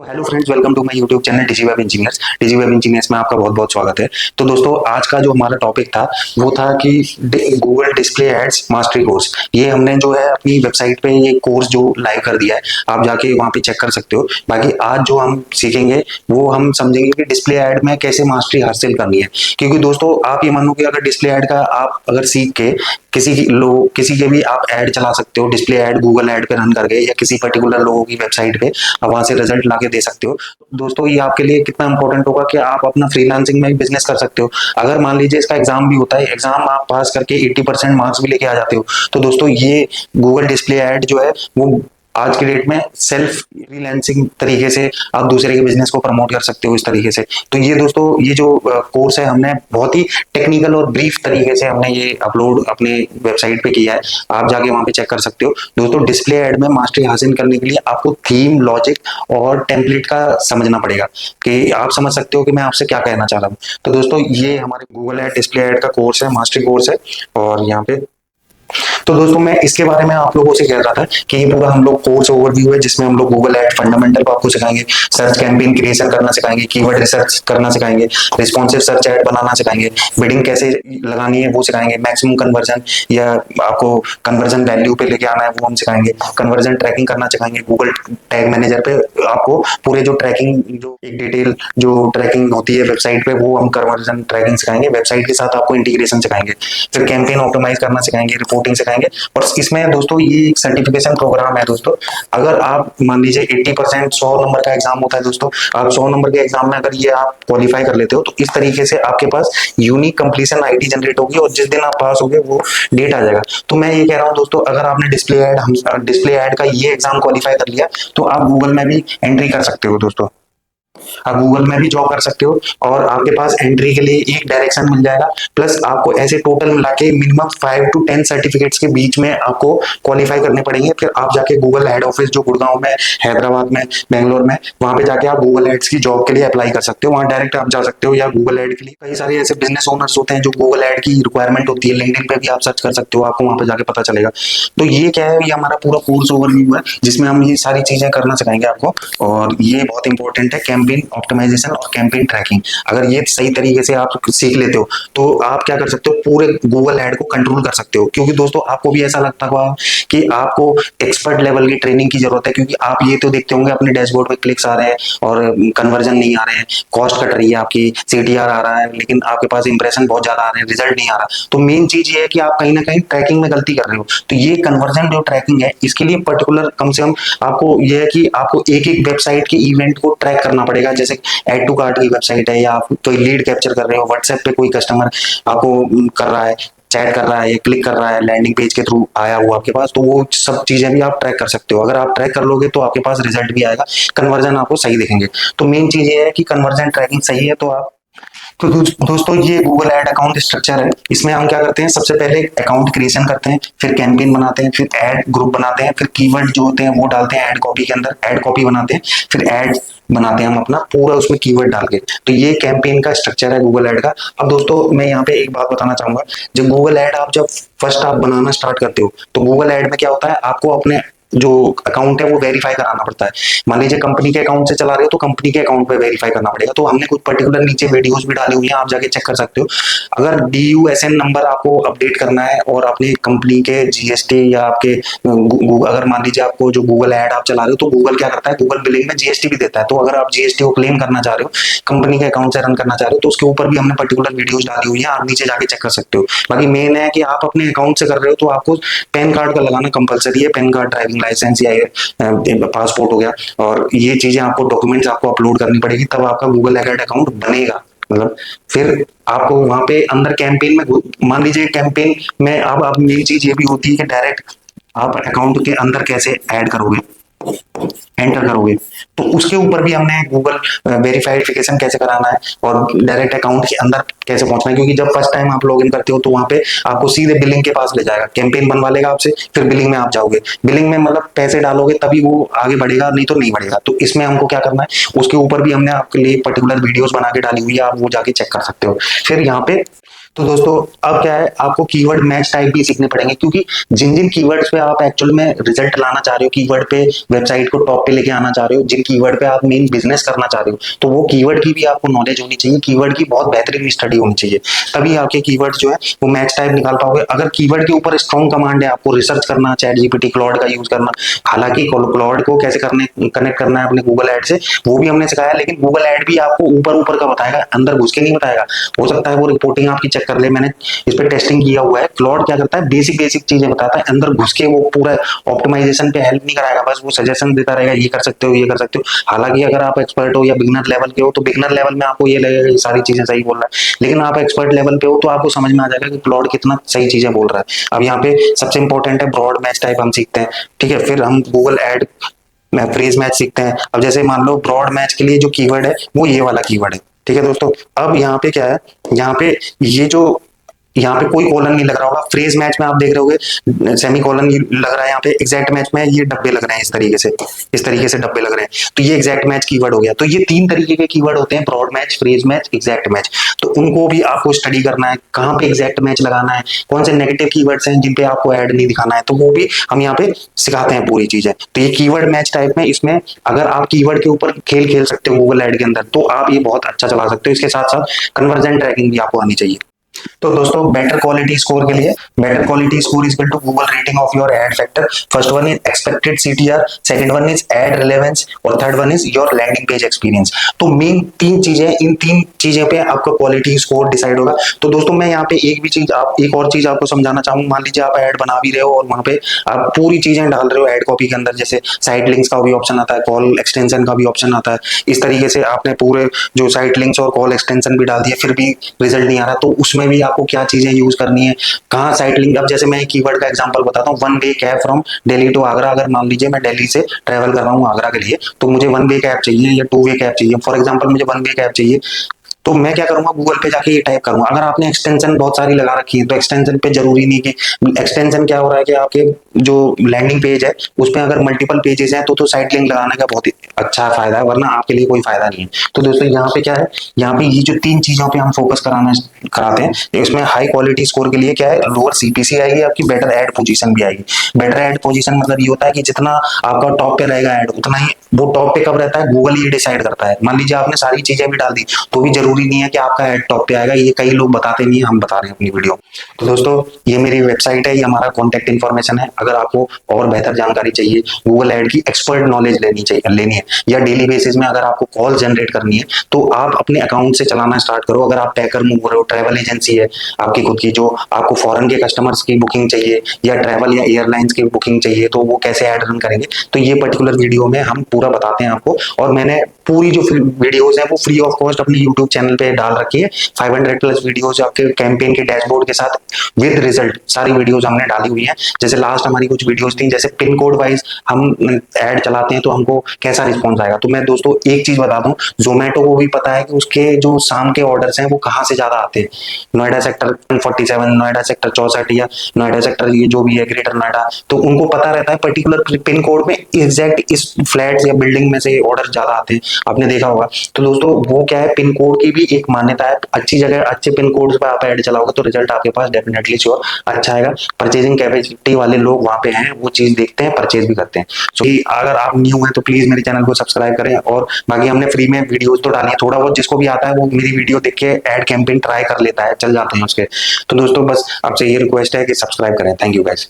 Hello friends, welcome to my YouTube channel digi web engineers. Digi web engineers में आपका बहुत बहुत स्वागत है। तो दोस्तों, आज का जो हमारा टॉपिक था वो था कि Google display ads mastery course. ये हमने जो है अपनी वेबसाइट पे ये कोर्स जो लाइव कर दिया है, आप जाके वहाँ पे चेक कर सकते हो। बाकी आज जो हम सीखेंगे वो हम समझेंगे कि डिस्प्ले एड में कैसे मास्टरी हासिल करनी है। क्योंकि दोस्तों, आप ये मानो कि अगर डिस्प्ले एड का आप अगर सीख के किसी के भी आप ऐड चला सकते हो, डिस्प्ले ऐड गूगल ऐड पे रन करके या किसी पर्टिकुलर लोगों की वेबसाइट पे आप वहां से रिजल्ट लाके दे सकते हो। दोस्तों, ये आपके लिए कितना इंपॉर्टेंट होगा कि आप अपना फ्रीलांसिंग में भी बिजनेस कर सकते हो। अगर मान लीजिए इसका एग्जाम भी होता है, एग्जाम आप पास करके 80% मार्क्स भी लेके आ जाते हो, तो दोस्तों ये गूगल डिस्प्ले ऐड जो है वो आज के डेट में सेल्फ फ्रीलांसिंग तरीके से आप दूसरे के बिजनेस को प्रमोट कर सकते हो इस तरीके से। तो ये दोस्तों, ये जो कोर्स है हमने बहुत ही टेक्निकल और ब्रीफ तरीके से हमने ये अपलोड अपने वेबसाइट पे किया है। आप जाके वहां पे चेक कर सकते हो। दोस्तों, डिस्प्ले ऐड में मास्टरी हासिल करने के लिए आपको थीम, लॉजिक और टेम्पलेट का समझना पड़ेगा कि आप समझ सकते हो कि मैं आपसे क्या कहना चाह रहा हूँ। तो दोस्तों, ये हमारे गूगल ऐड डिस्प्ले ऐड का कोर्स है, मास्टरी कोर्स है। और यहाँ पे तो दोस्तों, मैं इसके बारे में आप लोगों से कह रहा था कि ये पूरा हम लोग कोर्स ओवरव्यू है, जिसमें हम लोग गूगल एड फंडामेंटल को आपको सिखाएंगे, सर्च कैंपेन क्रिएशन करना सिखाएंगे, कीवर्ड रिसर्च करना सिखाएंगे, रिस्पॉन्सिव सर्च ऐड बनाना सिखाएंगे, बिडिंग कैसे लगानी है वो सिखाएंगे, मैक्सिमम कन्वर्जन या आपको कन्वर्जन वैल्यू पे लेके आना है वो हम सिखाएंगे, कन्वर्जन ट्रैकिंग करना सिखाएंगे। गूगल टैग मैनेजर पे आपको पूरे जो ट्रैकिंग, जो एक डिटेल जो ट्रैकिंग होती है वेबसाइट पे, वो हम कन्वर्जन ट्रैकिंग सिखाएंगे। वेबसाइट के साथ आपको इंटीग्रेशन सिखाएंगे, फिर कैंपेन ऑप्टिमाइज करना सिखाएंगे, रिपोर्टिंग सिखाएंगे। और इसमें दोस्तों ये एक सर्टिफिकेशन प्रोग्राम है। दोस्तों, अगर आप मान लीजिए 80% 100 नंबर का एग्जाम होता है दोस्तों, आप 100 नंबर के एग्जाम में अगर ये आप क्वालिफाई कर लेते हो तो इस तरीके से आपके पास यूनिक कंप्लीशन आईडी जनरेट होगी और जिस दिन आप पास होगे वो डेट आ जाएगा। तो मैं ये कह रहा हूँ दोस्तों, अगर आपने डिस्प्ले ऐड का ये एग्जाम क्वालिफाई कर लिया तो आप गूगल में भी एंट्री कर सकते हो। दोस्तों, आप गूगल में भी जॉब कर सकते हो और आपके पास एंट्री के लिए एक डायरेक्शन मिल जाएगा, प्लस आपको ऐसे टोटल मिला के मिनिमम 5 to 10 सर्टिफिकेट्स के बीच में आपको क्वालिफाई करने पड़ेंगे। फिर आप जाके गूगल हेड ऑफिस जो गुड़गांव में, हैदराबाद में, बेंगलोर में, वहां पे जाके आप गूगल एड्स की जॉब के लिए अप्लाई कर सकते हो। वहां डायरेक्ट आप जा सकते हो, या गूगल एड के लिए कई सारे ऐसे बिजनेस ओनर्स होते हैं जो गूगल एड की रिक्वायरमेंट होती है, लिंक्डइन पे भी आप सर्च कर सकते हो, आपको वहां पे जाके पता चलेगा। तो ये क्या है, ये हमारा पूरा कोर्स ओवरव्यू है जिसमें हम ये सारी चीजें करना सिखाएंगे आपको। और ये बहुत इंपॉर्टेंट है, कैंपेन ऑप्टिमाइजेशन और कैंपेन ट्रैकिंग। अगर ये सही तरीके से आप सीख लेते हो तो आप क्या कर सकते हो, पूरे गूगल ऐड को कंट्रोल कर सकते हो। क्योंकि दोस्तों, आपको भी ऐसा लगता होगा कि आपको एक्सपर्ट लेवल की ट्रेनिंग की जरूरत है, क्योंकि आप ये तो देखते होंगे अपने डैशबोर्ड पे क्लिक्स आ रहे हैं और कन्वर्जन नहीं आ रहे हैं, कॉस्ट कट रही है आपकी, सीटीआर आ रहा है, लेकिन आपके पास इंप्रेशन बहुत ज्यादा आ रहे हैं, रिजल्ट नहीं आ रहा। तो मेन चीज ये है कि आप कहीं ना कहीं ट्रैकिंग में गलती कर रहे हो। तो ये कन्वर्जन जो ट्रैकिंग है, इसके लिए पर्टिकुलर कम से कम आपको ये है कि आपको एक एक वेबसाइट के इवेंट को ट्रैक करना पड़ेगा। जैसे एड टू कार्ट की वेबसाइट है, या आप कोई लीड कैप्चर कर रहे हो, व्हाट्सएप पे कोई कस्टमर आपको कर रहा है, चैट कर रहा है, या क्लिक कर रहा है, लैंडिंग पेज के थ्रू आया हुआ आपके पास, तो वो सब चीजें भी आप ट्रैक कर सकते हो। अगर आप ट्रैक कर लोगे तो आपके पास रिजल्ट भी आएगा, कन्वर्जन आपको सही दिखेंगे। तो मेन चीज ये है कि कन्वर्जन ट्रैकिंग सही है तो आप। तो दोस्तों, ये गूगल ऐड अकाउंट स्ट्रक्चर है। इसमें हम क्या करते हैं, सबसे पहले अकाउंट क्रिएशन करते हैं, फिर कैंपेन बनाते हैं, फिर ऐड ग्रुप बनाते हैं, फिर कीवर्ड जो होते हैं वो डालते हैं ऐड कॉपी के अंदर, ऐड कॉपी बनाते हैं, फिर ऐड बनाते हैं हम अपना पूरा उसमें कीवर्ड डाल के। तो ये कैंपेन का स्ट्रक्चर है गूगल ऐड का। अब दोस्तों, मैं यहाँ पे एक बात बताना चाहूंगा, जब गूगल ऐड आप जब फर्स्ट आप बनाना स्टार्ट करते हो तो गूगल ऐड में क्या होता है, आपको अपने जो अकाउंट है वो वेरीफाई कराना पड़ता है। मान लीजिए कंपनी के अकाउंट से चला रहे हो तो कंपनी के अकाउंट पे वेरीफाई करना पड़ेगा। तो हमने कुछ पर्टिकुलर नीचे वीडियोस भी डाली हुई हैं, आप जाके चेक कर सकते हो। अगर DUSN नंबर आपको अपडेट करना है और अपनी कंपनी के GST या आपके अगर मान लीजिए आपको जो गूगल ऐड आप चला रहे हो तो गूगल क्या करता है, गूगल बिलिंग में GST भी देता है। तो अगर आप GST को क्लेम करना चाह रहे हो, कंपनी के अकाउंट से रन करना चाह रहे हो, तो उसके ऊपर भी हमने पर्टिकुलर वीडियोज डाली हुई है, आप नीचे जाके चेक कर सकते हो। बाकी मेन है कि आप अपने अकाउंट से कर रहे हो तो आपको पैन कार्ड का लगाना कंपलसरी है, पैन कार्ड, ड्राइविंग लाइसेंस या पासपोर्ट हो गया, और ये चीजें आपको डॉक्यूमेंट्स आपको अपलोड करनी पड़ेगी, तब आपका गूगल ऐड अकाउंट बनेगा। मतलब फिर आपको वहां पे अंदर कैंपेन में, मान लीजिए कैंपेन में अब मेन चीज ये भी होती है कि डायरेक्ट आप अकाउंट के अंदर कैसे ऐड करोगे, एंटर करोगे, तो उसके ऊपर भी हमने गूगल वेरिफिकेशन कैसे कराना है और डायरेक्ट अकाउंट के अंदर कैसे पहुंचना है। क्योंकि जब फर्स्ट टाइम आप लॉगिन करते हो तो वहां पे आपको सीधे बिलिंग के पास ले जाएगा, कैंपेन बनवा लेगा आपसे, फिर बिलिंग में आप जाओगे, बिलिंग में मतलब पैसे डालोगे तभी वो आगे बढ़ेगा, नहीं तो नहीं बढ़ेगा। तो इसमें हमको क्या करना है, उसके ऊपर भी हमने आपके लिए पर्टिकुलर वीडियोस बना के डाली हुई है, आप वो जाके चेक कर सकते हो। फिर यहाँ पे तो दोस्तों अब क्या है, आपको कीवर्ड मैच टाइप भी सीखने पड़ेंगे, क्योंकि जिन जिन कीवर्ड्स पे आप एक्चुअल में रिजल्ट लाना चाह रहे हो, कीवर्ड पे वेबसाइट को टॉप पे लेके आना चाह रहे हो, जिन कीवर्ड पे आप मेन बिजनेस करना चाह रहे हो, तो वो कीवर्ड की भी आपको नॉलेज होनी चाहिए, कीवर्ड की बहुत बेहतरीन स्टडी होनी चाहिए, तभी आपके कीवर्ड जो है वो मैच टाइप निकाल पाओगे। अगर कीवर्ड के ऊपर स्ट्रॉन्ग कमांड है, आपको रिसर्च करना, चैट जीपीटी क्लॉड का यूज करना, हालांकि क्लॉड को कैसे करने कनेक्ट करना है अपने गूगल एड से वो भी हमने सिखाया, लेकिन गूगल एड भी आपको ऊपर ऊपर का बताएगा, अंदर घुस के नहीं बताएगा। हो सकता है वो रिपोर्टिंग आपकी चेक कर ले, मैंने इस पे टेस्टिंग किया हुआ है। क्लॉड क्या करता है, बेसिक बेसिक चीजें बताता है, अंदर घुस के वो पूरा ऑप्टिमाइजेशन पे हेल्प नहीं कराएगा, बस वो सजेशन देता रहेगा, ये कर सकते हो, ये कर सकते हो। हालांकि अगर आप एक्सपर्ट हो या बिगनर लेवल के हो, तो बिगनर लेवल में आपको ये लगेगा ये सारी चीजें सही बोल रहा है, लेकिन आप एक्सपर्ट लेवल पे हो तो आपको समझ में आ जाएगा कि क्लॉड कितना सही चीजें बोल रहा है। अब यहाँ पे सबसे इंपॉर्टेंट है ब्रॉड मैच टाइप हम सीखते हैं, ठीक है, फिर हम गूगल एड फ्रेज मैच सीखते हैं। अब जैसे मान लो ब्रॉड मैच के लिए जो कीवर्ड है वो ये वाला कीवर्ड है, ठीक है दोस्तों। अब यहाँ पे क्या है, यहाँ पे ये जो यहाँ पे कोई कॉलन नहीं लग रहा होगा, फ्रेज मैच में आप देख रहे होगे सेमी कॉलन लग रहा है, यहाँ पे एग्जैक्ट मैच में ये डब्बे लग रहे हैं, इस तरीके से डब्बे लग रहे हैं, तो ये एग्जैक्ट मैच कीवर्ड हो गया। तो ये तीन तरीके के कीवर्ड होते हैं, broad match, phrase match, exact match. तो उनको भी आपको स्टडी करना है, कहाँ पे एग्जैक्ट मैच लगाना है, कौन से नेगेटिव कीवर्ड्स हैं जिन पे आपको ऐड नहीं दिखाना है, तो वो भी हम यहाँ पे सिखाते हैं पूरी चीजें। तो ये कीवर्ड मैच टाइप में, इसमें अगर आप कीवर्ड के ऊपर खेल खेल सकते हो गूगल एड के अंदर, तो आप ये बहुत अच्छा चला सकते हो। इसके साथ साथ कन्वर्जन ट्रैकिंग भी आपको आनी चाहिए। तो दोस्तों बेटर क्वालिटी स्कोर के लिए, better quality score is equal to Google rating of your ad factor. First one is expected CTR, second one is ad relevance, और third one is your landing page experience. तो main तीन चीजें, इन तीन चीजें पे आपका क्वालिटी स्कोर डिसाइड होगा। तो दोस्तों मैं यहाँ पे एक और चीज आपको समझाना चाहूंगा। मान लीजिए आप एड बना भी रहे हो और वहां पे आप पूरी चीजें डाल रहे हो एड कॉपी के अंदर, जैसे साइट लिंक्स का भी ऑप्शन आता है, कॉल एक्सटेंशन का भी ऑप्शन आता है, इस तरीके से आपने पूरे जो साइट लिंक्स और कॉल एक्सटेंशन भी डाल दिए, फिर भी रिजल्ट नहीं आ रहा, तो उसमें भी आपको क्या चीजें यूज करनी है, कहाँ साइट लिंक। अब जैसे मैं कीवर्ड का एग्जांपल बताता हूँ, one way cab from Delhi to Agra. अगर मान लीजिए मैं दिल्ली से ट्रेवल कर रहा हूँ आगरा के लिए, तो मुझे वन वे कैब चाहिए या टू वे कैब चाहिए। फॉर एग्जांपल मुझे वन वे कैब चाहिए, तो मैं क्या करूंगा, गूगल पे जाके ये टाइप करूंगा। अगर आपने एक्सटेंशन बहुत सारी लगा रखी है, तो एक्सटेंशन पे जरूरी नहीं कि एक्सटेंशन क्या हो रहा है कि आपके जो लैंडिंग पेज है उसमें अगर मल्टीपल पेजेस हैं तो साइट लिंक लगाने का बहुत ही अच्छा फायदा है, वरना आपके लिए कोई फायदा नहीं है। तो दोस्तों यहाँ पे क्या है, यहाँ पे ये जो तीन चीजों पे हम फोकस कराते हैं, इसमें हाई क्वालिटी स्कोर के लिए क्या है, लोअर सीपीसी आएगी आपकी, बेटर एड पोजीशन भी आएगी। बेटर एड पोजीशन मतलब ये होता है कि जितना आपका टॉप पे रहेगा एड, उतना ही वो टॉप पे कब रहता है, गूगल ये डिसाइड करता है। मान लीजिए आपने सारी चीजें भी डाल दी, तो भी जरूरी नहीं है कि आपका एड टॉप पे आएगा, ये कई लोग बताते नहीं है, हम बता रहे हैं अपनी वीडियो। तो दोस्तों ये मेरी वेबसाइट है, ये हमारा कॉन्टेक्ट इन्फॉर्मेशन है। अगर आपको और बेहतर जानकारी चाहिए, गूगल एड की एक्सपर्ट नॉलेज लेनी है, या डेली बेसिस में अगर आपको कॉल जनरेट करनी है, तो आप अपने अकाउंट से चलाना स्टार्ट करो। अगर आप पैकर मूवर हो, ट्रैवल एजेंसी है आपकी खुद की, जो आपको फॉरेन के कस्टमर्स की बुकिंग चाहिए या ट्रैवल या एयरलाइंस की बुकिंग चाहिए, तो वो कैसे ऐड रन करेंगे, तो ये पर्टिकुलर वीडियो में हम पूरा बताते हैं आपको। और मैंने पूरी जो वीडियोस है वो फ्री ऑफ कॉस्ट अपने यूट्यूब चैनल पे डाल रखी है। 500 प्लस वीडियोस आपके कैंपेन के डैशबोर्ड के साथ विद रिजल्ट सारी वीडियोस हमने डाली हुई है। जैसे लास्ट हमारी कुछ वीडियोस थी, जैसे पिन कोड वाइज हम ऐड चलाते हैं तो हमको कैसा रिस्पॉन्स आएगा। तो मैं दोस्तों एक चीज बता दूं, जोमेटो को भी पता है कि उसके जो शाम के ऑर्डर्स हैं वो कहाँ से ज्यादा आते हैं। नोएडा सेक्टर 47, नोएडा सेक्टर 64 या नोएडा सेक्टर ये जो भी है ग्रेटर नोएडा, तो उनको पता रहता है पर्टिकुलर पिन कोड में एग्जैक्ट इस फ्लैट्स या बिल्डिंग में से ऑर्डर ज्यादा आते हैं, आपने देखा होगा। तो दोस्तों वो क्या है, पिन कोड की भी एक मान्यता है। अच्छी जगह अच्छे पिन कोड पर आप ऐड चलाओगे तो रिजल्ट आपके पास डेफिनेटली श्योर अच्छा आएगा। परचेजिंग कैपेसिटी वाले लोग वहां पे हैं, वो चीज देखते हैं, परचेज भी करते हैं। सो अगर आप न्यू हैं तो प्लीज मेरे चैनल को सब्सक्राइब करें। और बाकी हमने फ्री में वीडियोस तो डाली है, थोड़ा बहुत जिसको भी आता है वो मेरी वीडियो देख के एड कैंपेन ट्राई कर लेता है, चल जाते हैं उसके। तो दोस्तों बस आपसे ये रिक्वेस्ट है कि सब्सक्राइब करें। Thank you guys.